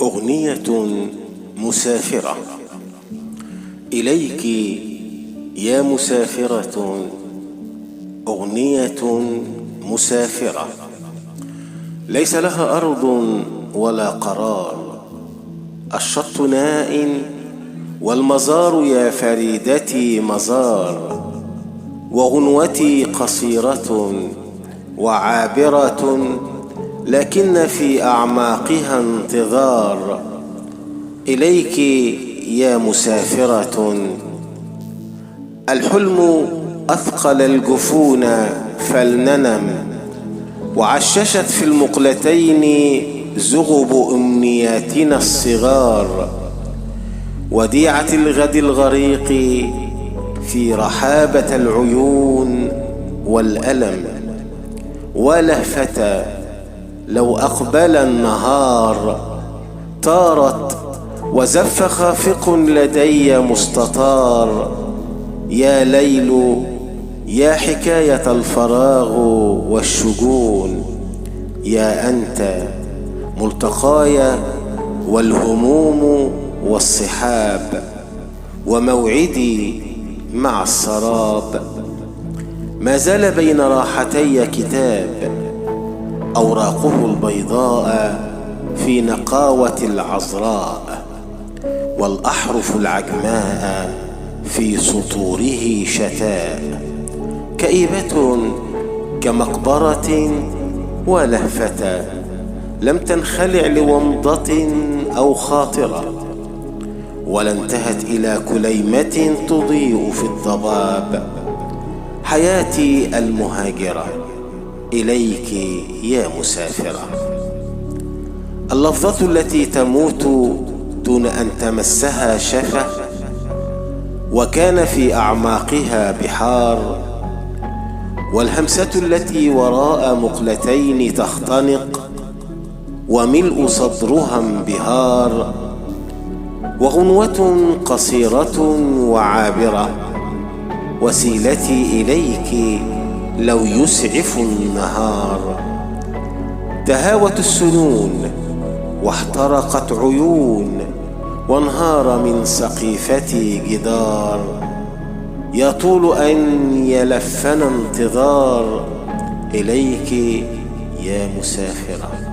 أغنية مسافرة. إليك يا مسافرة أغنية مسافرة، ليس لها أرض ولا قرار، الشط ناء والمزار يا فريدتي مزار، وغنوتي قصيرة وعابرة لكن في أعماقها انتظار. إليك يا مسافرة الحلم أثقل الجفون فلننم، وعششت في المقلتين زغب أمنياتنا الصغار، وديعة الغد الغريق في رحابة العيون والألم. ولهفة لو أقبل النهار طارت وزف خافق لدي مستطار، يا ليل يا حكاية الفراغ والشجون، يا أنت ملتقاي والهموم والصحاب، وموعدي مع السراب. ما زال بين راحتي كتاب أوراقه البيضاء في نقاوة العذراء، والأحرف العجماء في سطوره شتاء، كئيبة كمقبرة ولهفة لم تنخلع لومضة أو خاطرة، ولا انتهت إلى كليمة تضيء في الضباب. حياتي المهاجرة إليك يا مسافرة، اللفظة التي تموت دون أن تمسها شفة، وكان في أعماقها بحار، والهمسة التي وراء مقلتين تختنق وملء صدرها انبهار، وغنوة قصيرة وعابرة، وسيلتي إليك لو يسعف النهار. تهاوت السنون واحترقت عيون، وانهار من سقيفتي جدار، يطول أن يلفنا انتظار. إليك يا مسافرة.